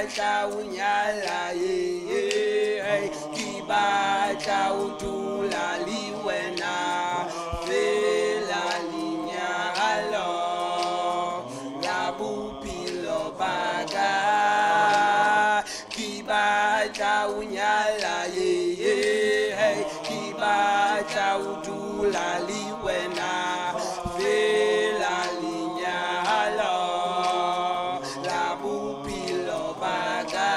Kibata unyala ye, kibata udula liwena, vela linya alo, la bupilo baga. Kibata unyala ye, kibata udula liwena, vela linya alo, la bupilo baga.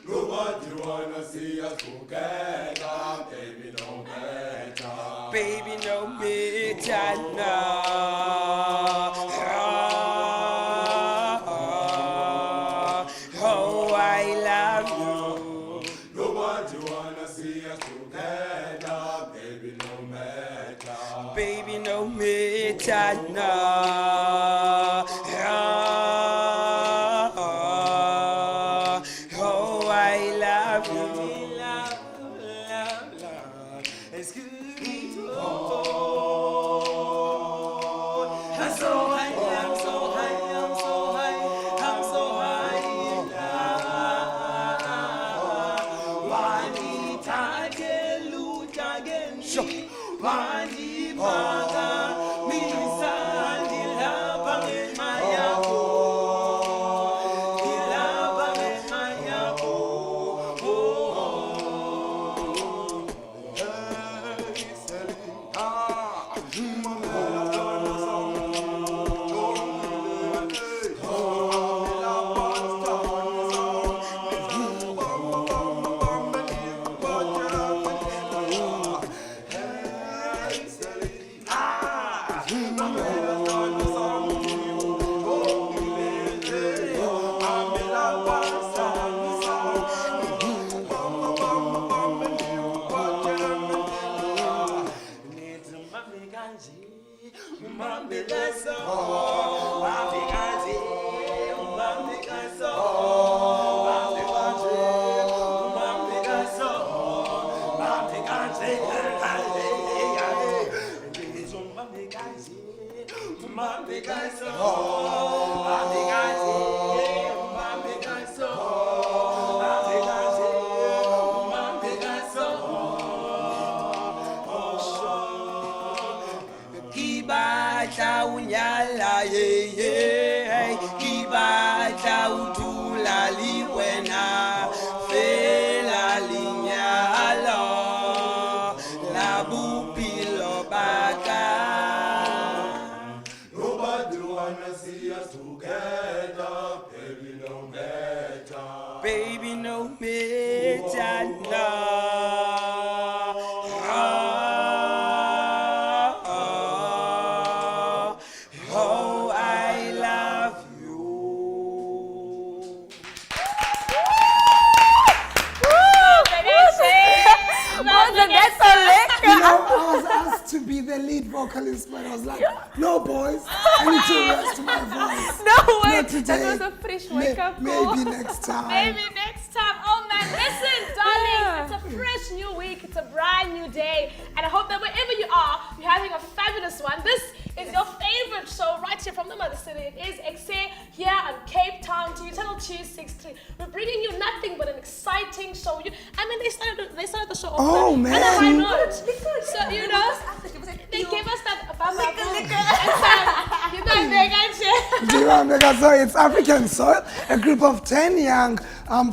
Nobody wanna see us together, baby, no matter. Baby, no matter no. Oh, I love you. Nobody wanna see us together, baby, no matter. Baby, no matter no. Oh, I love you. Love, love, love. It's good. I'm so high, I'm so high, I'm so high, I'm so high in love. Wani tage luta geni, wani baga, misandi lava mayako, lava mayako. Kibata unyala ye, kibata udula liwena, vela linya alo, la bupilo baga. Nobody wanna see us together, baby, no matter. Baby, no matter no. Oh, I love you. That's so liquor. You know, I was asked to be the lead vocalist, but I was like, no, boys, I need to rest my voice. No way. Not today. That was a fresh wake-up call. Maybe next time. Maybe next time. Oh man, listen, darlings, it's a fresh new week, it's a brand new day, and I hope that wherever you are, you're having a fabulous one. This is your favorite show right here from the Mother City. It is Ekse here on Cape Town TV, channel 263. We're bringing you nothing but an exciting show. They started the show off. Oh, man. And why not? So, you know, they gave us that bamba boom. You know, they got you. Do you remember? So it's African Soul, a group of 10 young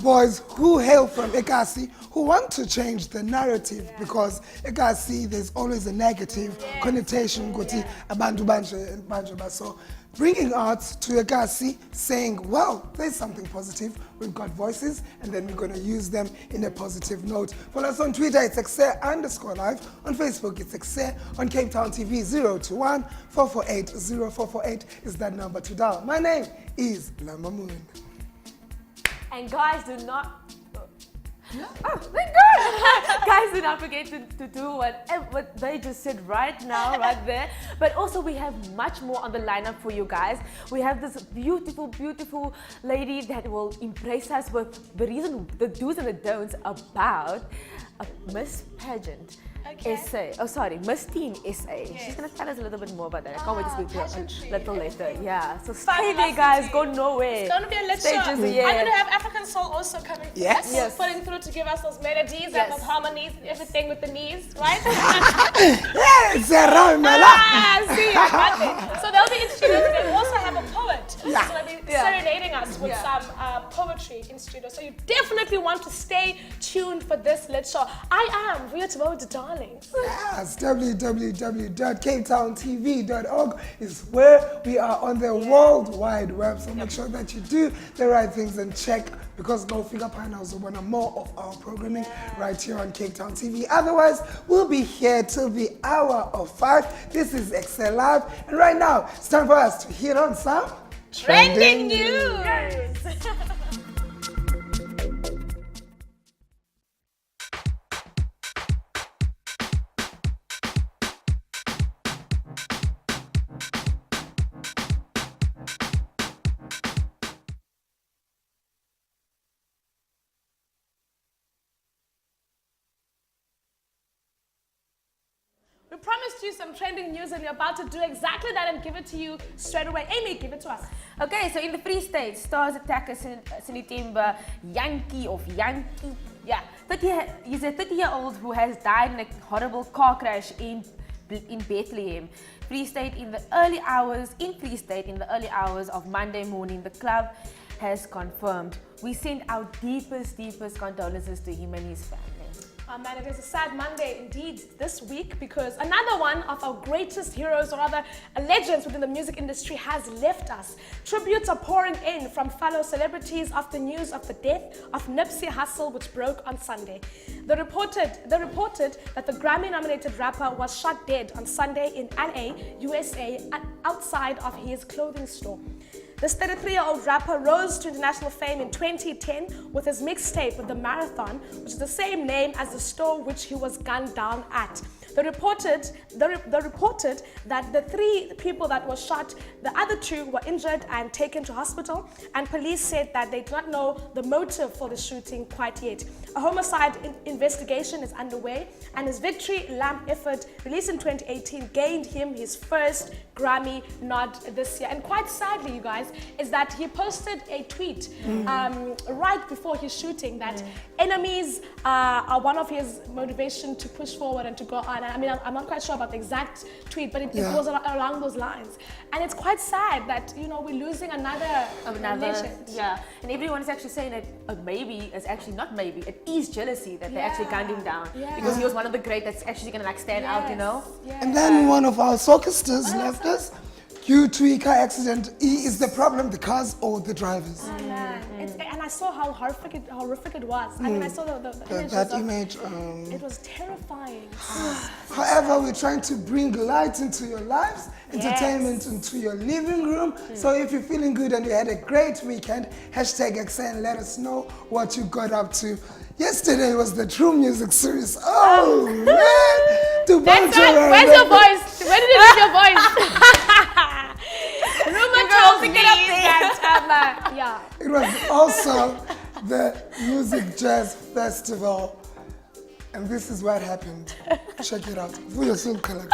boys who hail from Ekse, who want to change the narrative because Ekse, there's always a negative connotation. Abantu banje and banje ba. So bringing art to Ekse, saying, well, there's something positive. We've got voices, and then we're going to use them in a positive note. Follow us on Twitter, it's Ekse_live. On Facebook, it's Ekse. On Cape Town TV, 021 448 0448 is that number to dial. My name is Lama Moon. And guys, do not... Oh, thank God! Guys, do not forget to do what they just said right now, right there. But also, we have much more on the lineup for you guys. We have this beautiful, beautiful lady that will impress us with the do's and the don'ts about a Miss Pageant. Okay. Ekse. Oh, sorry, Miss Teen SA. She's going to tell us a little bit more about that. I can't wait to speak to her pageantry. a little later. Yeah. So stay Fabulous there, guys. to Go you. nowhere. It's going to be a lit Stay show. just I'm yeah. going to have African Soul also coming through. Yes. Yes. Putting through to give us those melodies Yes. and those harmonies and everything with the knees, right? Yes, Ramela. See, I got it. So they'll be in studio today. We also have a poet who's Yeah. going to be Yeah. serenading us with Yeah. some poetry in studio. So you definitely want to stay tuned for this lit show. I am Rio Tavoda, darlings. Yes, www.capetowntv.org is where we are on the World Wide Web. So make sure that you do the right things and check, because no figure panels will want more of our programming right here on Cape Town TV. Otherwise, we'll be here till the hour of 5. This is Ekse Live, and right now it's time for us to hit on some Trending news. We promised you some trending news and we're about to do exactly that and give it to you straight away. Amy, give it to us. Okay, so in the Free State, Stars attacker Sinitemba Yankee. Yeah, he's a 30-year-old who has died in a horrible car crash in Bethlehem. Free State in the early hours of Monday morning, the club has confirmed. We send our deepest condolences to him and his family. Man, it is a sad Monday indeed this week, because another one of our greatest heroes, or rather legends within the music industry, has left us. Tributes are pouring in from fellow celebrities after news of the death of Nipsey Hussle, which broke on Sunday. They reported that the Grammy-nominated rapper was shot dead on Sunday in LA, USA, outside of his clothing store. This 33-year-old rapper rose to international fame in 2010 with his mixtape The Marathon, which is the same name as the store which he was gunned down at. They reported that the 3 people that were shot, the other 2 were injured and taken to hospital, and police said that they do not know the motive for the shooting quite yet. A homicide investigation is underway, and his Victory Lamp effort, released in 2018, gained him his first Grammy nod this year. And quite sadly, you guys, is that he posted a tweet right before his shooting that enemies are one of his motivation to push forward and to go on. And I mean, I'm not quite sure about the exact tweet, but it was along those lines. And it's quite sad that, you know, we're losing another legend. Yeah, and everyone is actually saying that maybe, it's actually not maybe, it is jealousy that they actually gunned him down. Yeah. Because he was one of the great that's actually gonna like stand out, you know? Yes. And then one of our soccer stars left us due to a car accident. Is the problem the cars or the drivers? Oh, man. And I saw how horrific it was. I mean, I saw the images That of, image. it was terrifying. However, we're trying to bring light into your lives, entertainment into your living room. So if you're feeling good and you had a great weekend, hashtag Ekse and let us know what you got up to. Yesterday was the True Music series. Oh, man! That's right. Where's your voice? Where did you leave your voice? Rumor tells me that, yeah. It was also the Music Jazz Festival. And this is what happened. Check it out. Vuyo Sulkala.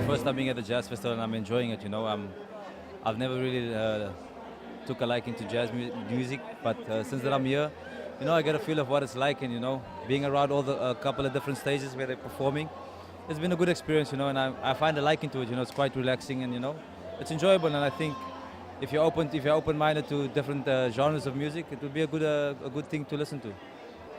First time being at the jazz festival, and I'm enjoying it. You know, I've never really took a liking to jazz music, but since that I'm here, you know, I get a feel of what it's like, and you know, being around all the a couple of different stages where they're performing, it's been a good experience. You know, and I find a liking to it. You know, it's quite relaxing, and you know, it's enjoyable. And I think if you're open-minded to different genres of music, it would be a good thing to listen to.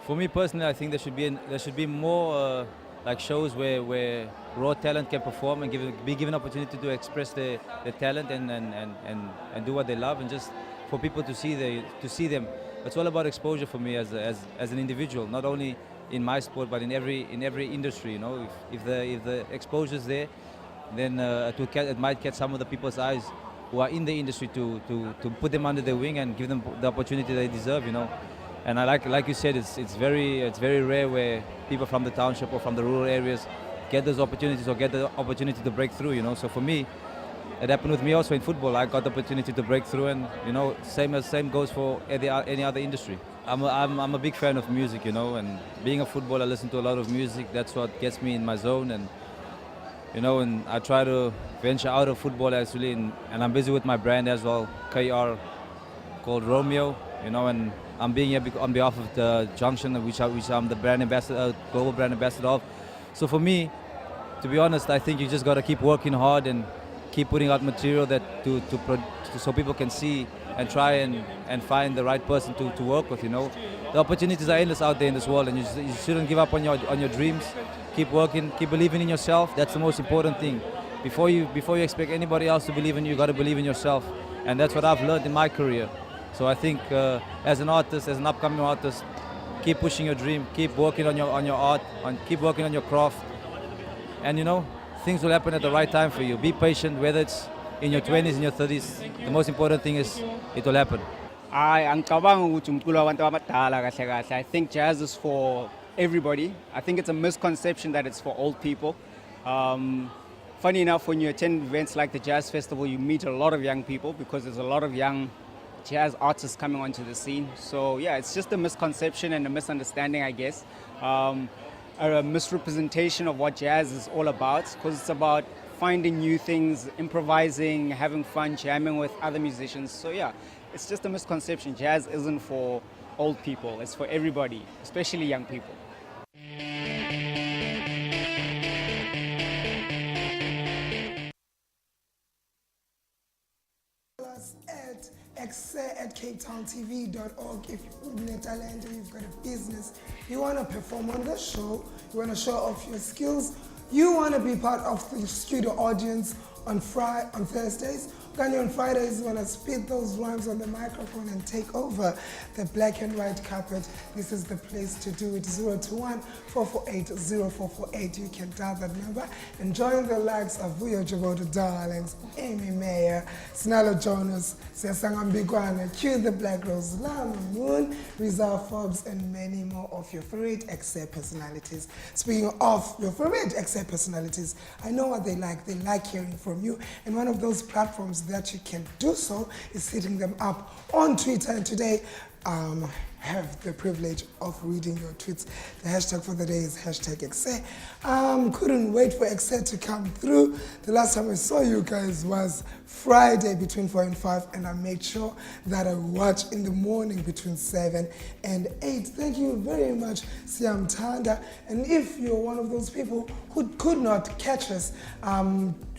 For me personally, I think there should be more like shows where raw talent can perform and be given opportunity to express their talent and do what they love, and just for people to see them. It's all about exposure for me as an individual, not only in my sport but in every industry. You know, if the exposure is there, then it might catch some of the people's eyes who are in the industry to put them under their wing and give them the opportunity they deserve. You know, and I like you said, it's very rare where people from the township or from the rural areas get those opportunities or get the opportunity to break through. You know, so for me, it happened with me also in football. I got the opportunity to break through, and you know, same goes for any other industry. I'm a big fan of music, you know, and being a footballer, I listen to a lot of music. That's what gets me in my zone, and you know, and I try to venture out of football actually, and I'm busy with my brand as well, KR, called Romeo, you know, and I'm being here on behalf of the Junction, which I'm the brand ambassador, global brand ambassador of. So for me, to be honest, I think you just got to keep working hard and keep putting out material that so people can see and try and find the right person to work with. You know, the opportunities are endless out there in this world, and you shouldn't give up on your dreams. Keep working, keep believing in yourself. That's the most important thing. Before you expect anybody else to believe in you, you got to believe in yourself, and that's what I've learned in my career. So I think as an artist, as an upcoming artist, keep pushing your dream, keep working on your art, keep working on your craft, and you know, things will happen at the right time for you. Be patient, whether it's in your 20s, in your 30s. The most important thing is it will happen. Angicabanga ukuthi umculo wabantu abadala kahle kahle. I think jazz is for everybody. I think it's a misconception that it's for old people. Funny enough, when you attend events like the Jazz Festival, you meet a lot of young people because there's a lot of young jazz artists coming onto the scene. So yeah, it's just a misconception and a misunderstanding, I guess. A misrepresentation of what jazz is all about, because it's about finding new things, improvising, having fun, jamming with other musicians. So yeah, it's just a misconception. Jazz isn't for old people, it's for everybody, especially young people. At Ekse at CapeTownTV.org. If you're a talent or you've got a business, you want to perform on the show, you want to show off your skills, you want to be part of the studio audience on Thursdays, Kanye on Fridays, you want to spit those rhymes on the microphone and take over the black and white carpet, this is the place to do it. 021-448-0448. You can dial that number and join the likes of Vuyo Jogoto Darlings, Amy Mayer, Sinalo Jonas, Sesangambigwana, Q the Black Rose, Lama Moon, Rizal Forbes, and many more of your favorite Ekse personalities. Speaking of your favorite Ekse personalities, I know what they like. They like hearing from you, and one of those platforms that you can do so is hitting them up on Twitter. And today have the privilege of reading your tweets. The hashtag for the day is #Ekse. Couldn't wait for Ekse to come through. The last time I saw you guys was Friday between 4 and 5, and I made sure that I watch in the morning between 7 and 8. Thank you very much, Siam Tanda. And if you're one of those people who could not catch us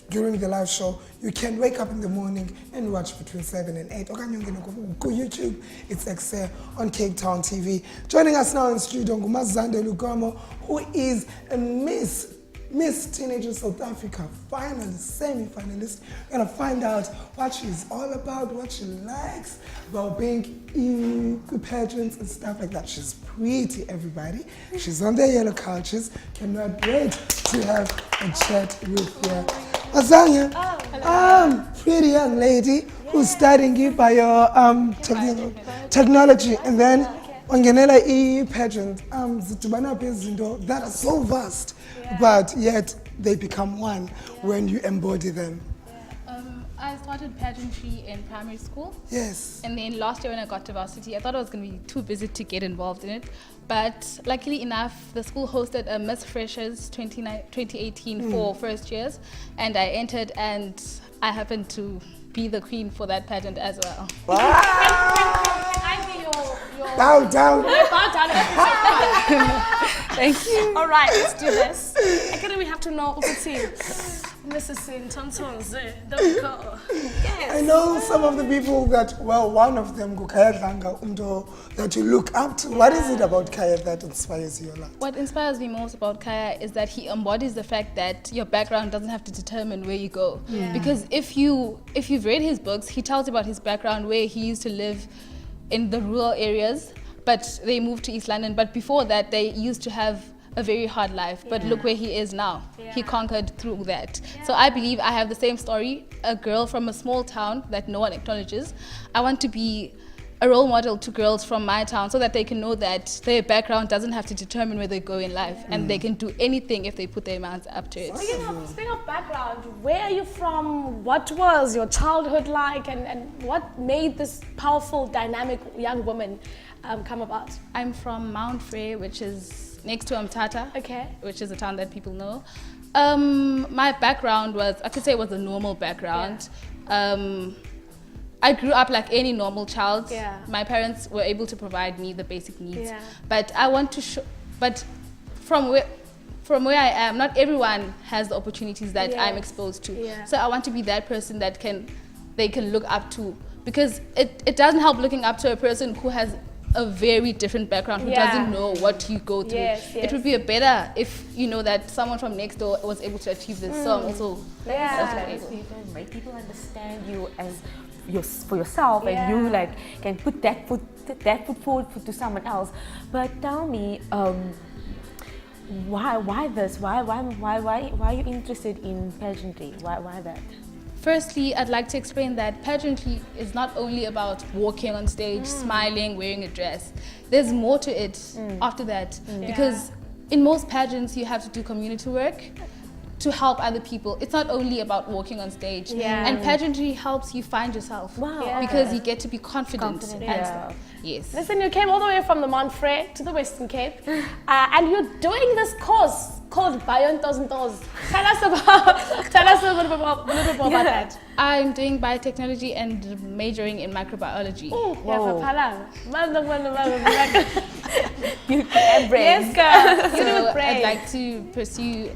during the live show, you can wake up in the morning and watch between 7 and 8. Go YouTube, it's Ekse on Cape Town TV. Joining us now in studio, Ngumazande Lugamo, who is a Miss Teenager South Africa finalist, semi-finalist. We're gonna find out what she's all about, what she likes about being in pageants and stuff like that. She's pretty, everybody. She's on the yellow couches. Cannot wait to have a chat with her. Azanya, pretty young lady who's studying bio technology, and then ongenela pageant that are so vast, but yet they become one when you embody them. I started pageantry in primary school. Yes. And then last year when I got to varsity, I thought I was going to be too busy to get involved in it. But luckily enough, the school hosted a Miss Freshers 2018 for first years. And I entered, and I happened to be the queen for that pageant as well. Can I be your Bow down. bow down every Thank you. All right, let's do this. Again, we have to know, Mrs. Thompson's, don't go. I know some of the people that, well, one of them, Kaya Dlanga, that you look up to. What is it about Kaya that inspires you a lot? What inspires me most about Kaya is that he embodies the fact that your background doesn't have to determine where you go. Because if you've read his books, he tells about his background where he used to live in the rural areas, but they moved to East London. But before that, they used to have a very hard life, but look where he is now. He conquered through that. So I believe I have the same story, a girl from a small town that no one acknowledges. I want to be a role model to girls from my town so that they can know that their background doesn't have to determine where they go in life and they can do anything if they put their minds up to it. Speaking of background, where are you from? What was your childhood like, and what made this powerful, dynamic young woman come about? I'm from Mount Frey, which is next to Mthatha, which is a town that people know. My background was, I could say it was a normal background. I grew up like any normal child. My parents were able to provide me the basic needs. But I want to show, but from where I am, not everyone has the opportunities that I'm exposed to. So I want to be that person that they can look up to, because it doesn't help looking up to a person who has a very different background, who doesn't know what you go through. It would be better if you know that someone from next door was able to achieve this. So I'm also make people understand you as for yourself, and you like can put that foot forward to someone else. But tell me, why this? Why are you interested in pageantry? Why that? Firstly, I'd like to explain that pageantry is not only about walking on stage, smiling, wearing a dress. There's more to it after that, because in most pageants you have to do community work to help other people. It's not only about walking on stage. And pageantry helps you find yourself. Because you get to be confident and stuff. Yes. Listen, you came all the way from the Mount Frey to the Western Cape, and you're doing this course called Biontos. Tell us a little bit more about that. I'm doing biotechnology and majoring in microbiology. Yes, girl. So I'd like to pursue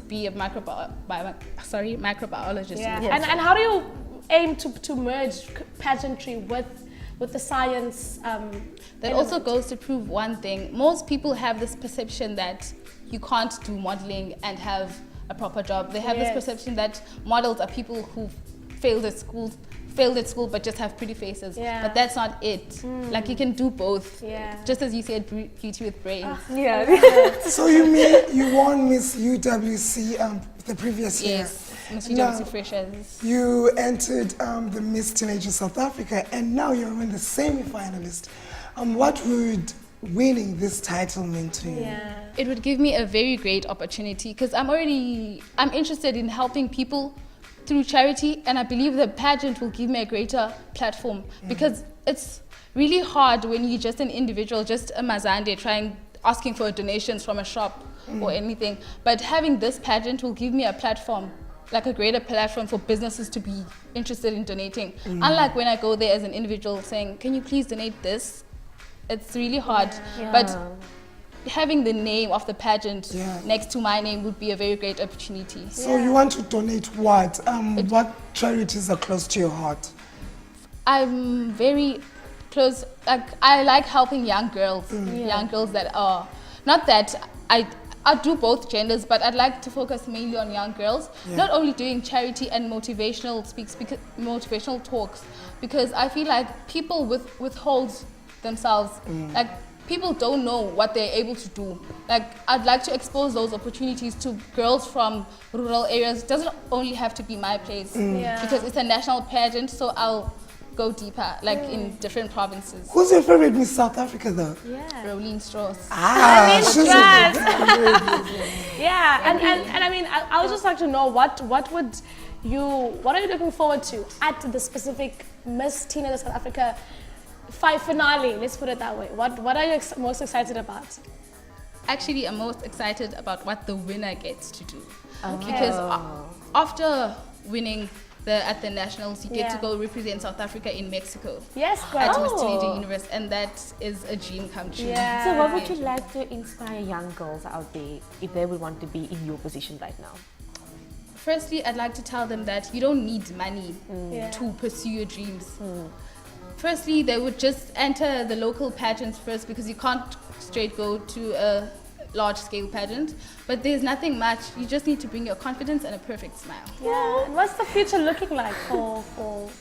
be a microbiologist. And how do you aim to merge pageantry with the science? That also goes to prove one thing. Most people have this perception that you can't do modeling and have a proper job. They have this perception that models are people who failed at school but just have pretty faces. But that's not it. Like, you can do both. Just as you said, beauty with brains. So you mean you won Miss UWC the previous year? Yes, Miss UWC Freshers. You entered the Miss Teenager South Africa, and now you're in the semi-finalist. What would winning this title mean to you? It would give me a very great opportunity, because I'm interested in helping people through charity, and I believe the pageant will give me a greater platform, because it's really hard when you're just an individual, just a Mazande asking for donations from a shop or anything. But having this pageant will give me a platform, like a greater platform for businesses to be interested in donating. Unlike when I go there as an individual saying, can you please donate this? It's really hard. But having the name of the pageant next to my name would be a very great opportunity. So you want to donate what? What charities are close to your heart? I'm very close. I like helping young girls. Young girls that are, not that I do both genders, but I'd like to focus mainly on young girls. Not only doing charity and motivational motivational talks, because I feel like people withhold themselves. Like, people don't know what they're able to do. Like, I'd like to expose those opportunities to girls from rural areas. It doesn't only have to be my place, because it's a national pageant, so I'll go deeper, like in different provinces. Who's your favorite Miss South Africa though? Rolene Strauss. And I mean, I would just like to know what are you looking forward to at the specific Miss Teenager South Africa finale? Let's put it that way. What are you most excited about? Actually, I'm most excited about what the winner gets to do. Because after winning at the nationals, you get to go represent South Africa in Mexico. Yes, girl. At Miss Teenager Universe, and that is a dream come true. So what would you like to inspire young girls out there if they would want to be in your position right now? Firstly, I'd like to tell them that you don't need money to pursue your dreams. Firstly, they would just enter the local pageants first because you can't straight go to a large-scale pageant. But there's nothing much. You just need to bring your confidence and a perfect smile. Yeah. And what's the future looking like for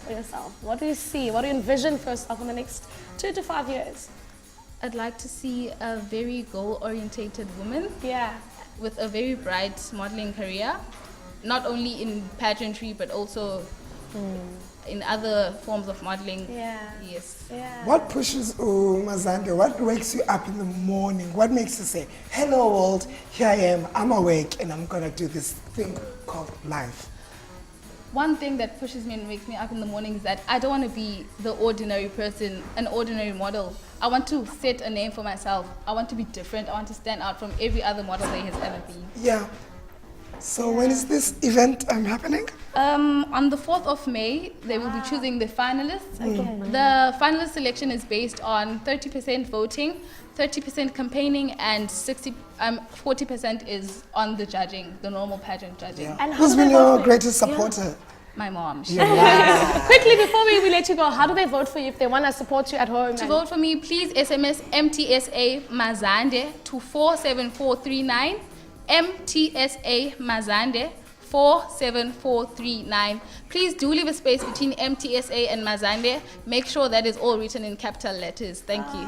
yourself? What do you see? What do you envision for yourself in the next 2 to 5 years? I'd like to see a very goal-orientated woman Yeah. with a very bright modeling career, not only in pageantry but also in other forms of modeling. Yeah. Yes. Yeah. What pushes Mazande? What wakes you up in the morning? What makes you say, hello world, here I am, I'm awake and I'm gonna do this thing called life? One thing that pushes me and wakes me up in the morning is that I don't want to be the ordinary person, an ordinary model. I want to set a name for myself. I want to be different. I want to stand out from every other model there has ever been. Yeah. So when is this event happening? On the 4th of May, they will be choosing the finalists. The finalist selection is based on 30% voting, 30% campaigning, and 40% is on the judging, the normal pageant judging. Yeah. And how Who's do they been vote your for you? greatest supporter? My mom. Quickly, before we let you go, how do they vote for you if they want to support you at home? To vote for me, please SMS MTSA Mazande to 47439. MTSA Mazande 47439. Please do leave a space between MTSA and Mazande. Make sure that is all written in capital letters. Thank you.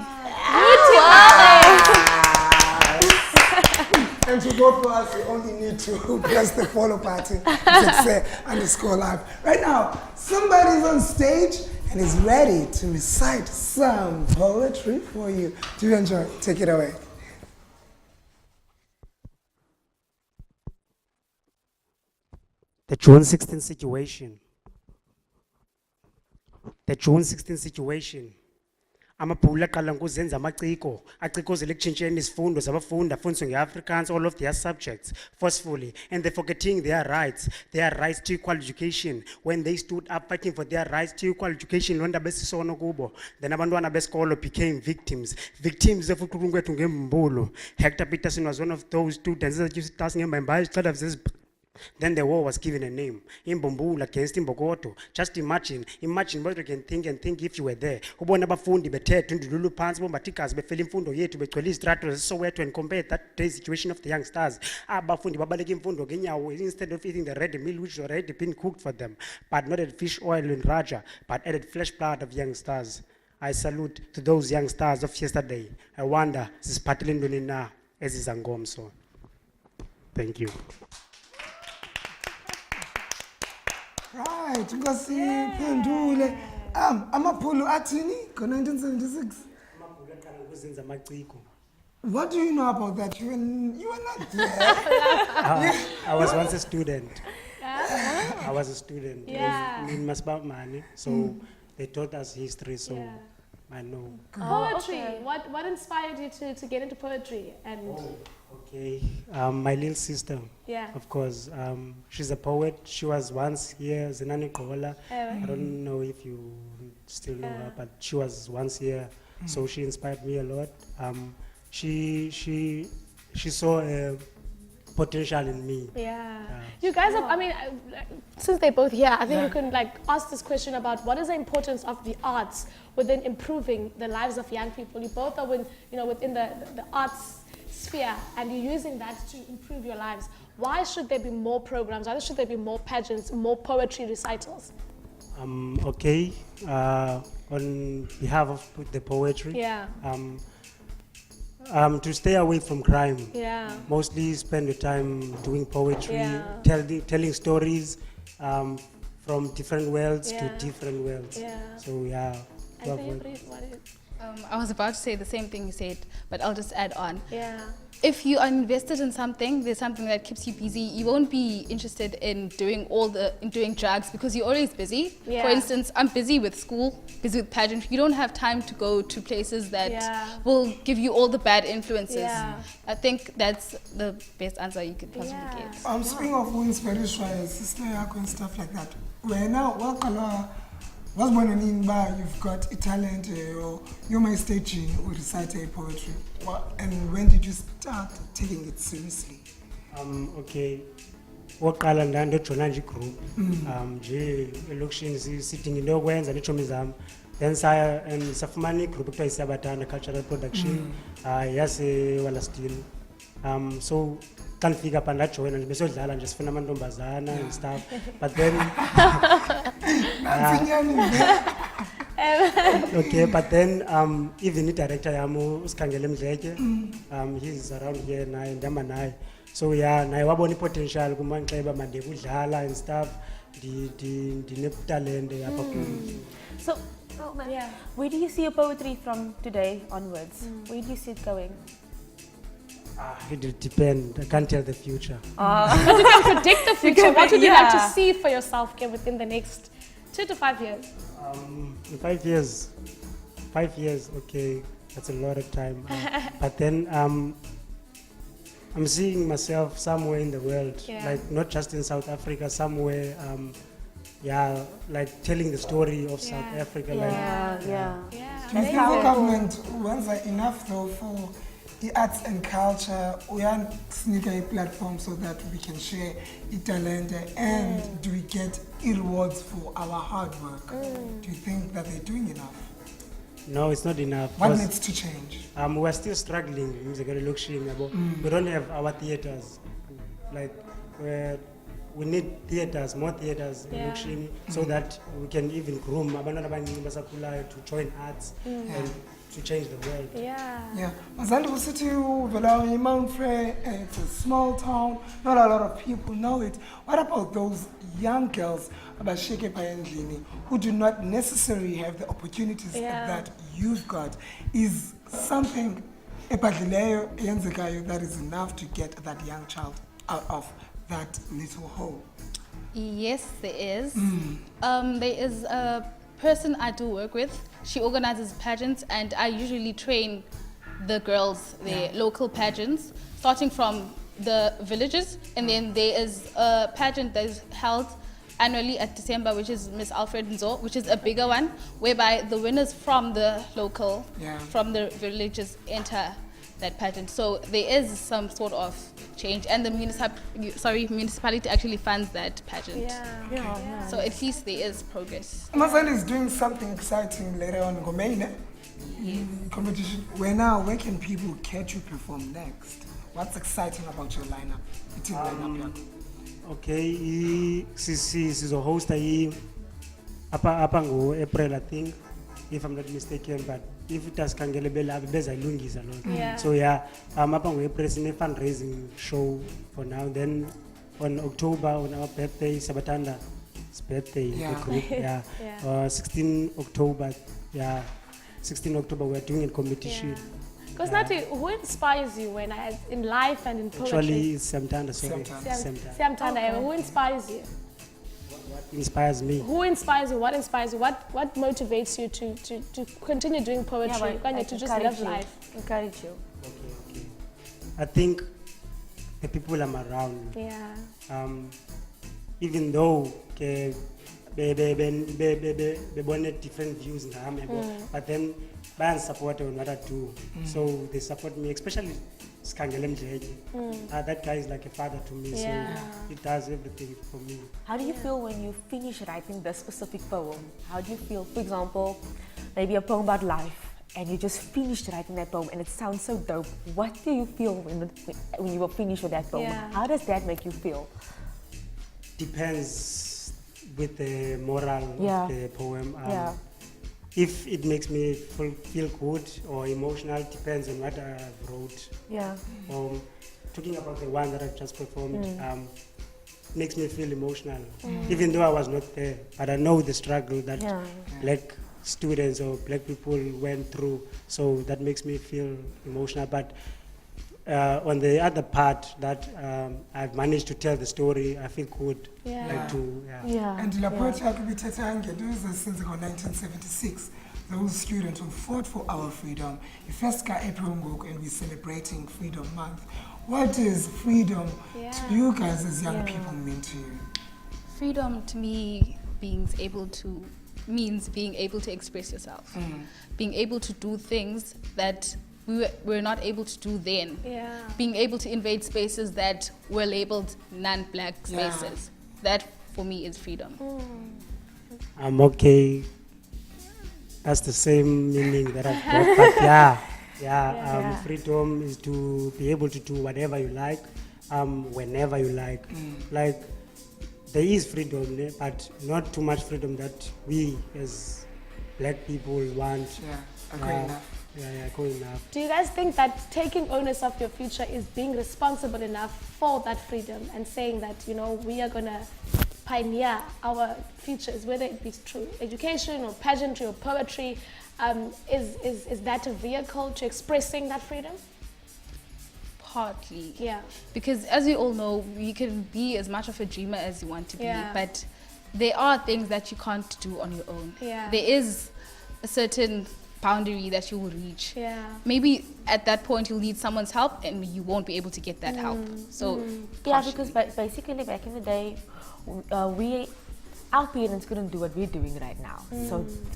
And to vote for us, you only need to press the follow button. Ekse _live. Right now, somebody's on stage and is ready to recite some poetry for you. Do you enjoy? Take it away. The June 16 situation. The June 16 situation. Amabhulu aqala ngokuzenza amaciko acikozela ekutshintsheni izifundo zabafundi afundiswe nge-Afrikaans all of their subjects forcefully, and they're forgetting their rights to equal education. When they stood up fighting for their rights to equal education, loo nto besisono kubo, then abantwana besikolo became victims efuqulungu kwethu ngembulu. Hector Peterson was one of those students ezatyisa ngembambayo izixhala zezi. Then the war was given a name, Imbumbula against Imbokodo. Just imagine what you can think if you were there. Ubona abafundi bethethe ndululu phansi bombathikazi befela imfundo yethu begcwele izitrato zeSoweto, and compare that today's situation of the youngsters. Abafundi babaleka imfundo ngenyawo instead of eating the red meal which was already been cooked for them, but not added fish oil and raja, but added flesh blood of youngsters. I salute to those young stars of yesterday. I wonder, zisiphathele ntoni na ezizangomso. Thank you. Right, because pendule. Amabhulu athini ngo-1976. What do you know about that? You were not there. I was once a student. I was a student in Masbamani, so they taught us history, so I know. Poetry. Okay. What inspired you to get into poetry? And Okay, my little sister, of course, she's a poet. She was once here, Zenani Kola. I don't know if you still know her, but she was once here, so she inspired me a lot. She saw a potential in me. You guys have, I mean, since they're both here, I think we can ask this question about what is the importance of the arts within improving the lives of young people. You both are within the arts sphere, and you're using that to improve your lives. Why should there be more programs? Why should there be more pageants, more poetry recitals? Okay, on behalf of the poetry, to stay away from crime, mostly spend your time doing poetry, telling stories from different worlds to different worlds. So I was about to say the same thing you said, but I'll just add on. If you are invested in something, there's something that keeps you busy. You won't be interested in doing drugs because you're always busy. For instance, I'm busy with school, busy with pageantry. You don't have time to go to places that will give you all the bad influences. I think that's the best answer you could possibly get. Speaking of who inspires sister yakho and stuff like that, wena wasibona nini uba you've got a talent, you're my stage or recite a poetry, and when did you start taking it seriously? Okay, oqala ndandojoyina nje igroup nje elokishini sidinga into yokwenza neetshomi zam then saya and safumana igroup ekuthiwa isiyabatanda cultural production yasewallastil so xa ndifika pha ndajoyina nje besiyodlala nje sifuna amantombazana and stuff but then okay but then even idirector yam usikhangele Mdleke he's around here naye ndihamba naye so yeah naye wabona ipotential kumanxeba mande kudlala and stuff ndinetalente apha kum. So, where do you see your poetry from today onwards? Where do you see it going? It will depend. I can't tell the future. But you can predict the future. What would you like to see for yourself within the next 2 to 5 years? In 5 years, 5 years, okay, that's a lot of time. But then I'm seeing myself somewhere in the world, like not just in South Africa, somewhere, like telling the story of South Africa. Do you think the government wants enough though for the arts and culture? We are sneaking a platform so that we can share the talent and do we get rewards for our hard work? Do you think that they're doing enough? No, it's not enough. What needs to change? We're still struggling. We don't have our theaters. Like we need theaters, more theaters in Lukshini, so that we can even groom to join arts and to change the world. Mazandu City, Mount Frere, it's a small town, not a lot of people know it. What about those young girls who do not necessarily have the opportunities that you've got? Is something that is enough to get that young child out of that little hole? Yes, there is. There is a person I do work with. She organizes pageants, and I usually train the girls, the local pageants, starting from the villages, and then there is a pageant that is held annually at December, which is Miss Alfred Nzo, which is a bigger one, whereby the winners from the local, from the villages enter that pageant. So there is some sort of change, and the municipality actually funds that pageant. So at least there is progress. Amazon is doing something exciting later on in Gomene competition. Where can people catch you perform next? What's exciting about your lineup? Okay, sizohosta apa ngo-April, I think, if I'm not mistaken, but if it has kangele bezayilungisa lo. So apa ngo-April sine fundraising show for now. Then on October, on our birthday, Sabatanda's birthday, the group, 16 October, 16 October we're doing a competition. Because Nati, who inspires you in life and in poetry? Actually, it's Samtanda, sorry. Samtanda. Who inspires you? What inspires me? Who inspires you? What inspires you? What motivates you to continue doing poetry? To just live life. Encourage you. Okay. I think the people I'm around. Even though they wanted different views in but then they support what I do. So they support me, especially Skangele Mdleke. That guy is like a father to me, so he does everything for me. How do you feel when you finish writing this specific poem? How do you feel, for example, maybe a poem about life, and you just finished writing that poem and it sounds so dope? What do you feel when you were finished with that poem? How does that make you feel? Depends with the moral of the poem. If it makes me feel good or emotional, depends on what I wrote. Talking about the one that I just performed, makes me feel emotional. Even though I was not there, but I know the struggle that black students or black people went through, so that makes me feel emotional. But on the other part that I've managed to tell the story, I feel good. And the poetry since 1976, those students who fought for our freedom. The first guy April Ngoku, and we're celebrating Freedom Month. What is freedom to you guys as young people mean to you? Freedom to me means being able to express yourself, being able to do things that we're not able to do then. Yeah. Being able to invade spaces that were labeled non-black Yeah. spaces. That for me is freedom. I'm okay. That's the same meaning that I've got. But yeah, freedom is to be able to do whatever you like, whenever you like. Like, there is freedom, but not too much freedom that we as black people want. Agree enough. Cool enough. Do you guys think that taking ownership of your future is being responsible enough for that freedom and saying that, you know, we are going to pioneer our futures, whether it be through education or pageantry or poetry, is that a vehicle to expressing that freedom? Partly. Yeah. Because as we all know, you can be as much of a dreamer as you want to be, Yeah. but there are things that you can't do on your own. Yeah. There is a certain boundary that you will reach. Yeah. Maybe at that point you'll need someone's help and you won't be able to get that help. So Yeah, because basically back in the day, our parents couldn't do what we're doing right now.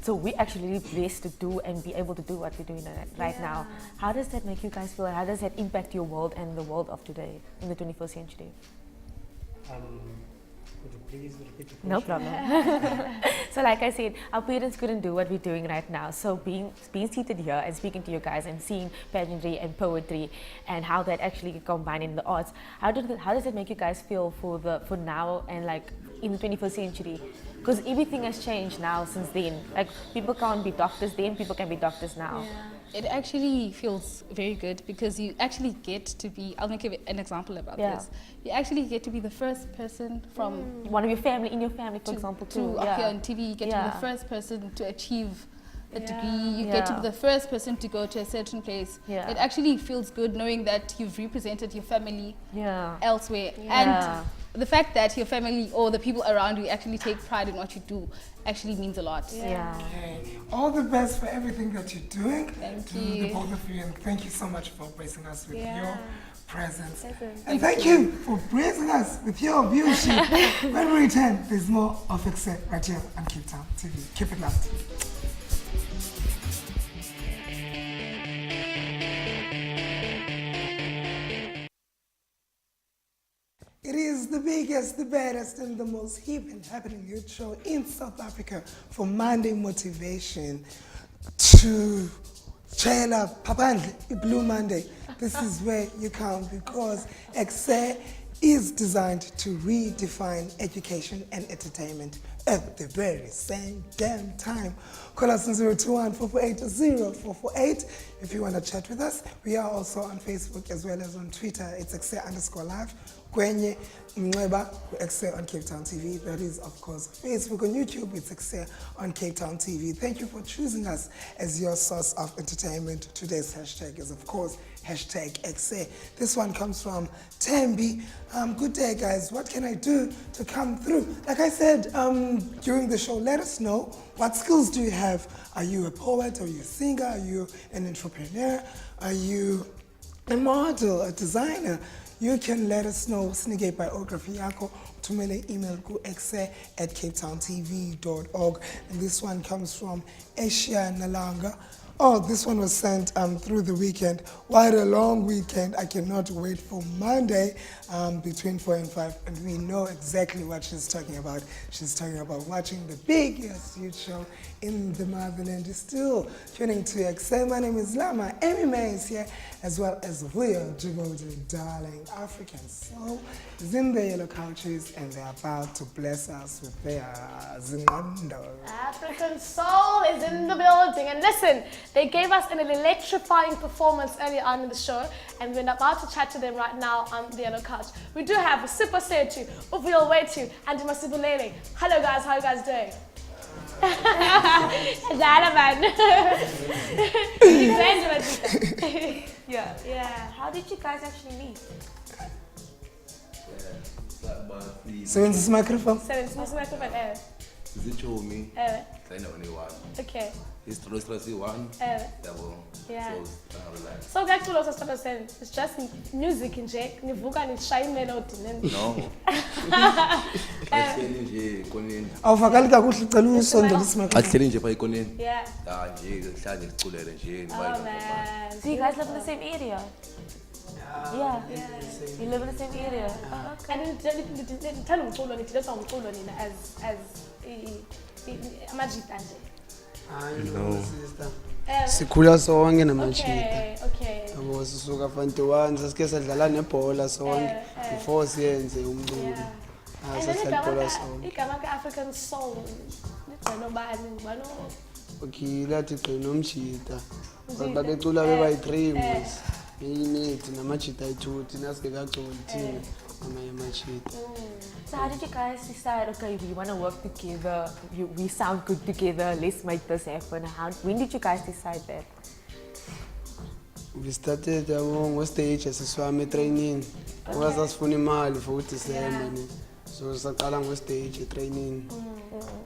So we actually blessed to do and be able to do what we're doing right now. How does that make you guys feel? How does that impact your world and the world of today in the 21st century? Could you please repeat the question? No problem. So like I said, our parents couldn't do what we're doing right now. So being seated here and speaking to you guys and seeing pageantry and poetry and how that actually combined in the arts, how does it make you guys feel for now and like in the 21st century? Because everything has changed now since then. Like people can't be doctors then, people can be doctors now. it actually feels very good because you actually get to be, I'll make an example about this. You actually get to be the first person from one of your family, in your family, for example, to appear on TV. You get to be the first person to achieve a degree. You get to be the first person to go to a certain place. It actually feels good knowing that you've represented your family elsewhere. And the fact that your family or the people around you actually take pride in what you do actually means a lot. Okay. All the best for everything that you're doing. Thank you. you. The both of you, and thank you so much for gracing us with your presence. And thank you for gracing us with your viewership. When we return, there's more of Ekse right here on Cape Town TV. Keep it locked. It is the biggest, the baddest, and the most hip and happening youth show in South Africa for Monday motivation to Chela Papandle, Blue Monday. This is where you come because Ekse is designed to redefine education and entertainment at the very same damn time. Call us on 021-448-0448 if you want to chat with us. We are also on Facebook as well as on Twitter. It's Ekse_live. Kwenye Mnweba, Ekse on Cape Town TV. That is, of course, Facebook. On YouTube, it's Ekse on Cape Town TV. Thank you for choosing us as your source of entertainment. Today's hashtag is, of course, hashtag Ekse. This one comes from Tembi. Good day, guys. What can I do to come through? Like I said during the show, let us know what skills do you have. Are you a poet? Are you a singer? Are you an entrepreneur? Are you a model, a designer? You can let us know. Snigate biography yako. Tumele email ku ekse@capetowntv.org. And this one comes from Asia Nalanga. Oh, this one was sent through the weekend. What a long weekend. I cannot wait for Monday between 4 and 5. And we know exactly what she's talking about. She's talking about watching the biggest youth show in the motherland. You're still tuning to Ekse. My name is Lama. Amy May is here, as well as Rio Djibouti, darling. African soul is in the yellow couches, and they're about to bless us with their zingondo. African soul is in the building. And listen, they gave us an electrifying performance earlier on in the show, and we're about to chat to them right now on the yellow couch. We do have Super Setu, Uvio Wetu, and Masibulele. Hello guys, how are you guys doing? Yeah. How did you guys actually meet? So in this microphone? So it's microphone. Zichomi, Ewe. China only one. Okay. History one. Yabo. Yeah. So, relax. So kuyaculwa sasithatha sen. It's just music nje. Nivuka nishaye melody nene. No. Ahleli nje koneni. Awuvakali kakuhle ucela usondelise microphone. Ahleli nje pha ikoneni. Yeah. Ah nje sihlanje siculele nje Oh man. So you guys live in the same area? Yeah. You live in the same area? Oh, okay. And ndithanda umculo nithilethwa umculo nina as amajita nje. No. Sikhula sonke namajita. Okay. Yabo sisuka fanti-1 sasike sadlala nebhola sonke before siyenze umculo. Sasidlala sonke. Igama ke-African soul ligcino bani ngubani? Okay, lathi gcina umjita. Babecula bebayi-3 mos. Imithi namajita ayi-2 thina singekagcoli thina amanye amajita. So how did you guys decide, okay, we want to work together, we sound good together, let's make this happen? When did you guys decide that? We started ngo-stage asiswami training. Ngoba sasifuna imali for uDecember ne. So saqala ngo-stage training.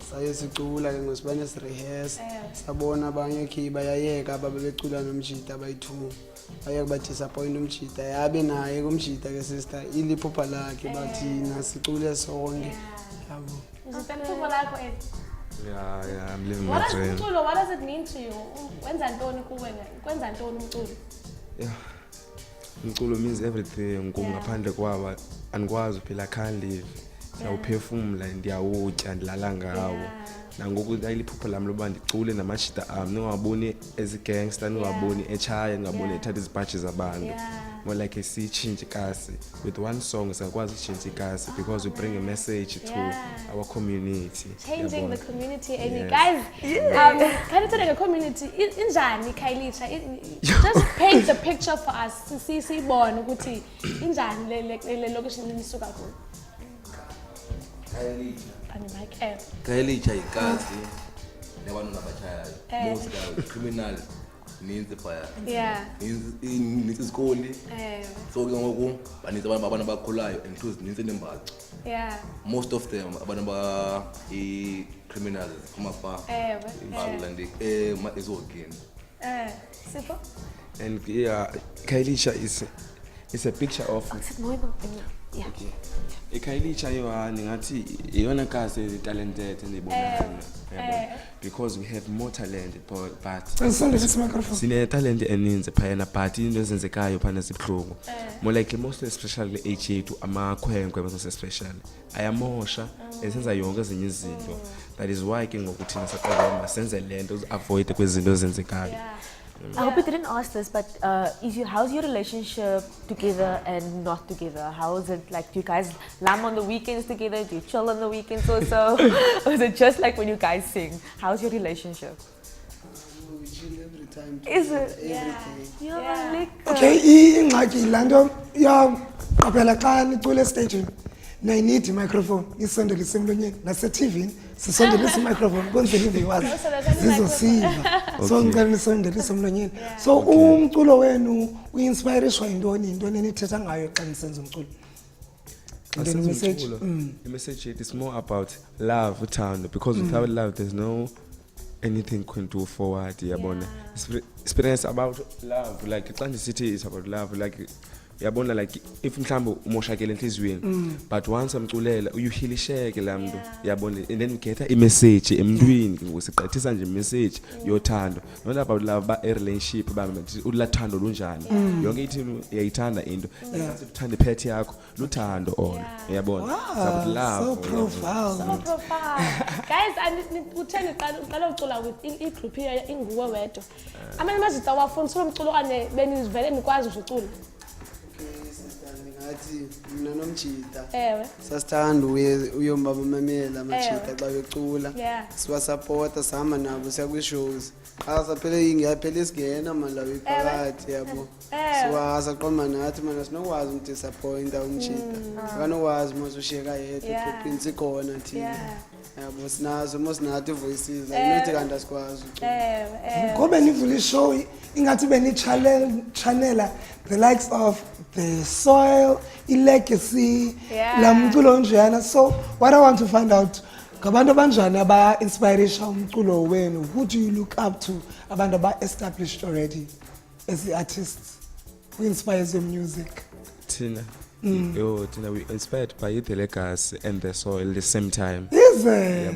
Saye sicula ke ngosibane sirehearse. Sabona abanye okay bayayeka ababecula nomjita abayi-2. Baye kuba disappoint umjita. Yabe naye kumjita ke sister iliphupha lakhe bathina sicule sonke. Yabo. Uziphethuko lakho Yeah, I'm living What my does dream. umculo, what does it mean to you? Wenza ntoni kuwe? Kwenza ntoni umculo? Yeah. Umculo means everything. Ngaphandle kwaba andikwazi phela, I can't live. Siyawuphefumula ndiyawutya ndilala ngawo. Nangoku liphupha lami loba ndicule namashita ami ningaboni ezigangster ningaboni echaya ngaboni ethatha izipatshi zabantu. More like siyitshintshe ikasi. With one song singakwazi ukutshintsha ikasi because we bring a message to our community. Changing the community and you guys, can you tell the community injani Khayelitsha? Just paint the picture for us. Sibone ukuthi injani le location nisuka kuyo. Khayelitsha ikasi nabantu nabachayayo. Most are criminal. Means the fire. Yeah. Means isikoli. So ke ngoku baninzi abantu abakhulayo and two zininzi nembacu. Yeah. Most of them abantu criminals from afar. Imbalandi ezogini. Sipho? And yeah, Khayelitsha is a picture of Yeah. Okay. Khayelitsha yohani ngathi iyona kasi talented endibona because we have more talent but Usondelise microphone. sine talent eninzi phayana but into ezenzekayo phana zibuhlungu. More like most especially age yethu amakhwenkwe most especially ayamosha esenza yonke ezinye izinto. That is why ke ngoku thina saqala senze lento avoid kwezinto ezenzekayo. I hope you didn't ask this, but how's your relationship together and not together? How is it like? Do you guys lamb on the weekends together? Do you chill on the weekends or so? Or is it just like when you guys sing? How's your relationship? We chill every time. Is it? Everything. Yeah. Okay, ingxaki lanto qaphela xa nicule stage na need microphone isondelise emlonyeni nase TV sisondelise microphone kwenzela i-viewers zizosiva. So ngicela nisondelise emlonyeni. So umculo wenu uinspireshwa yintoni enithetha ngayo xa nisenza umculo? And then message. The message is more about love, uthando, because without love there's no anything can do forward. Yabona. Experience about love, like xa ndisithi is about love, like yabona like if mhlambe umoshakele enhlizweni but once amculela uyuhilisheke lamntu yabona and then we get a message emntwini ngosiqathisa nje message yothando not about love ba a relationship ba ulathando lunjani yonke ithini uyayithanda into uthanda iphethe yakho luthando all yabona it's about love. So profound. So profound. Guys, utheni uqala ucula with igroup inguwe wedwa. Amanye amazita wafundisa umculo kanye benivele nikwazi ukucula. Ngathi mina nomjita Ewe. sasithanda uyomba mamamela amajita xa becula siwasapota sihamba nabo siya kwi-shows saphele ingaphela isigena mani lawo iphakathi yabo siwasaqomba nathi mana sinokwazi umdisappointa umjita akanokwazi mase ushiyeka yedwa iphoprinsi ikhona thina yabo sinazo mosinathi ivoices ayinothi kanti asikwazi Ngoba nivula ishow ingathi beni-channela the likes of the soil, legacy, la mculo njana. So what I want to find out, Ngabantu abanjani aba-inspirisha umculo wenu? Who do you look up to? Abantu aba-established already as the artists. Who inspires your music? Tina. Tina, we inspired by the legacy and the soil at the same time. Is it?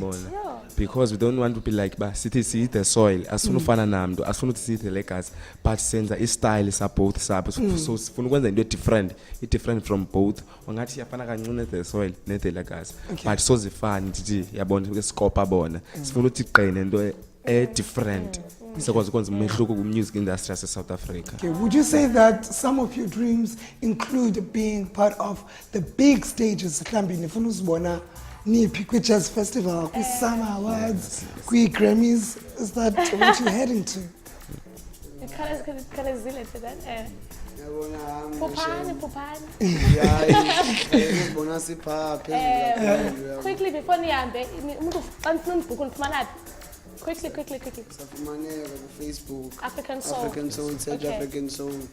Because we don't want to be like, but see the soil. As soon as namdo, as soon as see the legacy, but senza is style is both sub. So for one thing, different. It's different from both. Ongati yapana kanjune the soil, ne the legacy. But so the fun, yabona scope bona. Sifuna uthi qine into different. So because music industry as South Africa. Okay, would you say that some of your dreams include being part of the big stages? Niphi kwi-Jazz Festival, kwi-Summer Awards, kwi-Grammys? Is that what you're heading to? Khalezile to that. Pupani. Quickly before nihambe, umuntu xa nifuna ubhuku nifumana quickly. Safumaneka ku-Facebook. African Soul. African Soul, search African Soul.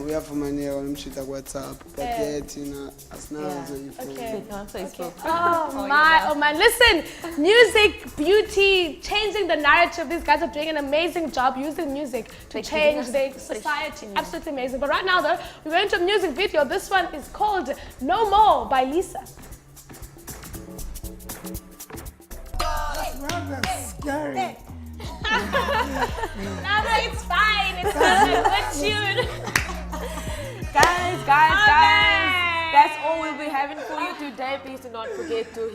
Uyafumaneka unomshita ku-WhatsApp. But thina asinazo Okay. On Facebook. Oh my. Listen, music, beauty, changing the narrative. These guys are doing an amazing job using music to change the society. Absolutely amazing. But right now though, we're going to a music video. This one is called No More by Lisa. Rather scary. No, it's fine. It's not a good tune. Guys, that's all we'll be having for you today. Please do not forget to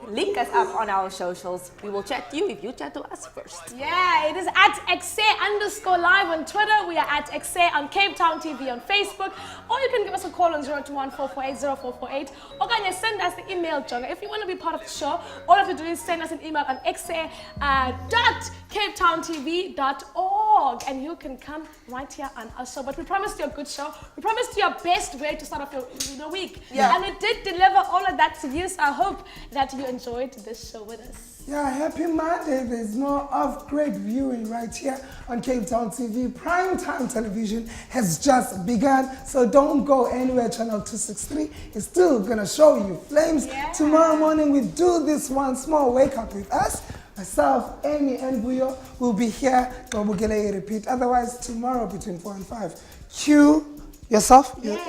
link us up on our socials. We will chat to you if you chat to us first. Yeah, it is at Ekse_live on Twitter. We are at Ekse on Cape Town TV on Facebook. Or you can give us a call on 021-448-0448. Or can you send us the email, Jonga. If you want to be part of the show, all you have to do is send us an email on ekse.capetowntv.org and you can come right here on our show. But we promised you a good show. We promised you a best way to start off your week. Yeah. And we did deliver all of that to you, so I hope that you enjoyed this show with us. Yeah, happy Monday. There's more of great viewing right here on Cape Town TV. Prime time television has just begun, so don't go anywhere. Channel 263 is still gonna show you flames. Yeah. Tomorrow morning we do this once more. Wake up with us. Myself, Amy, and Buyo will be here. Repeat. Otherwise, tomorrow between 4 and 5. Q, yourself? Yes.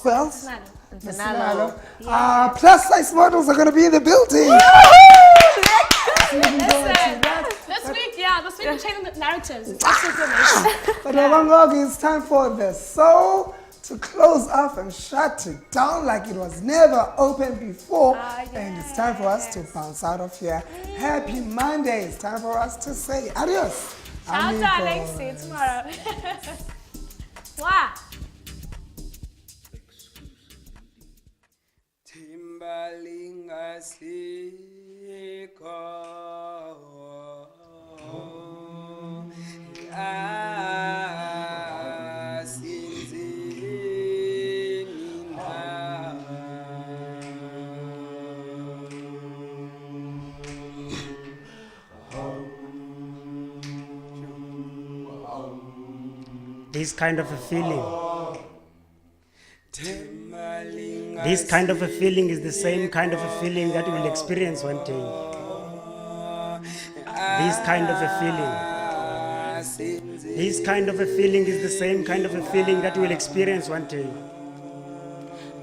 Who else? Nalo. Plus size models are gonna be in the building. This week we're changing the narratives. It's absolutely amazing. But it's time for the soul to close off and shut it down like it was never open before. And it's time for us to bounce out of here. Happy Monday. It's time for us to say adios. Ciao, darling. See you tomorrow. Mwah. This kind of a feeling. This kind of a feeling is the same kind of a feeling that you will experience one day. This kind of a feeling. This kind of a feeling is the same kind of a feeling that you will experience one day.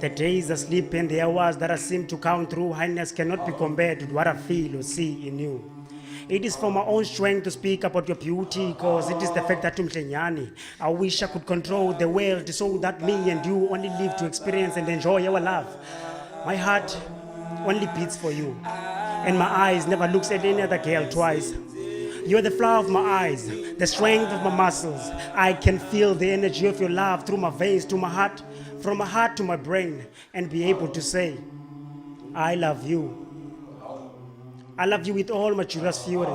The days asleep and the hours that I seem to count through highness cannot be compared with what I feel or see in you. It is for my own strength to speak about your beauty, because it is the fact that Umtlenyani. I wish I could control the world so that me and you only live to experience and enjoy our love. My heart only beats for you, and my eyes never looks at any other girl twice. You're the flower of my eyes, the strength of my muscles. I can feel the energy of your love through my veins to my heart, from my heart to my brain, and be able to say, I love you. I love you with all my curious fury.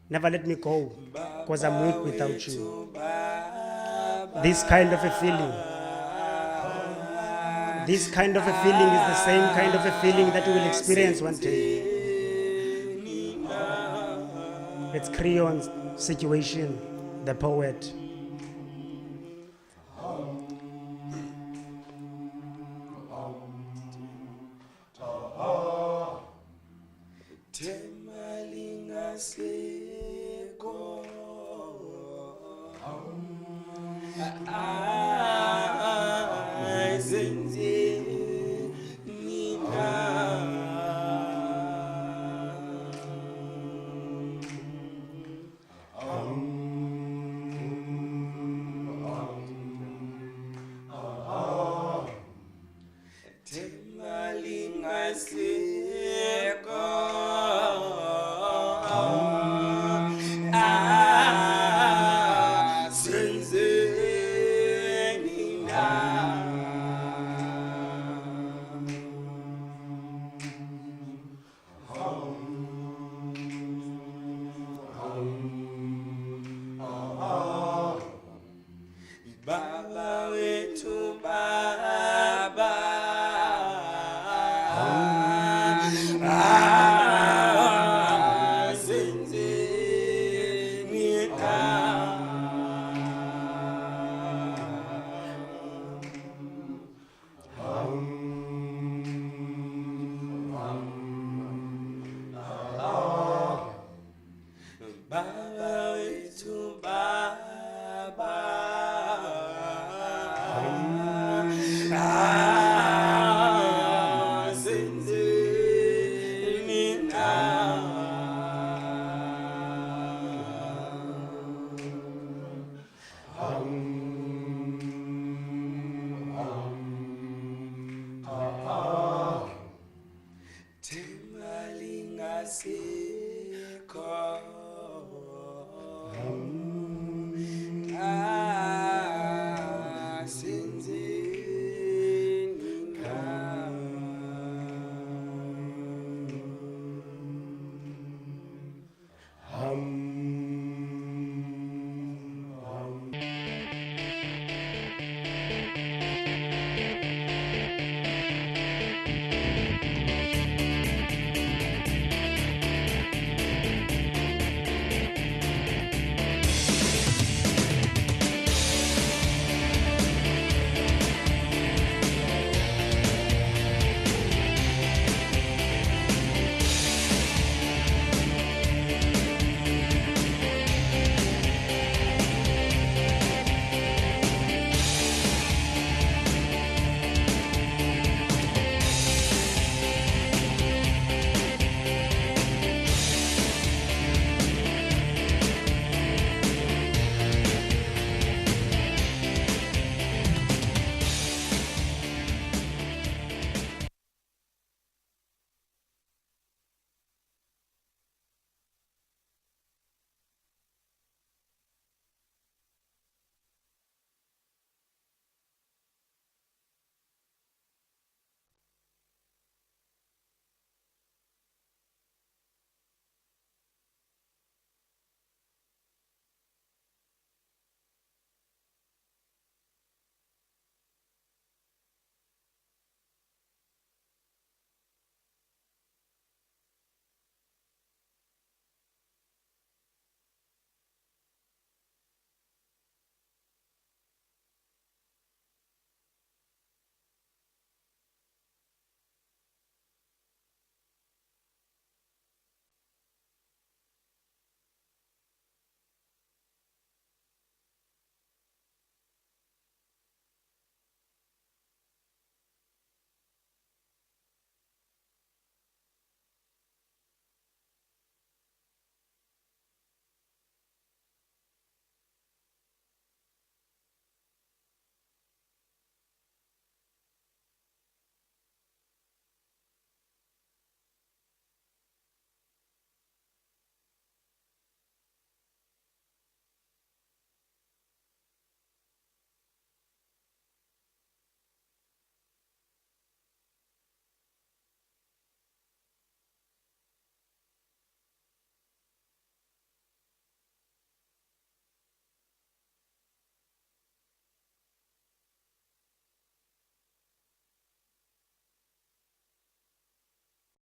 Never let me go, because I'm weak without you. This kind of a feeling. This kind of a feeling is the same kind of a feeling that you will experience one day. It's Creon's situation, the poet. I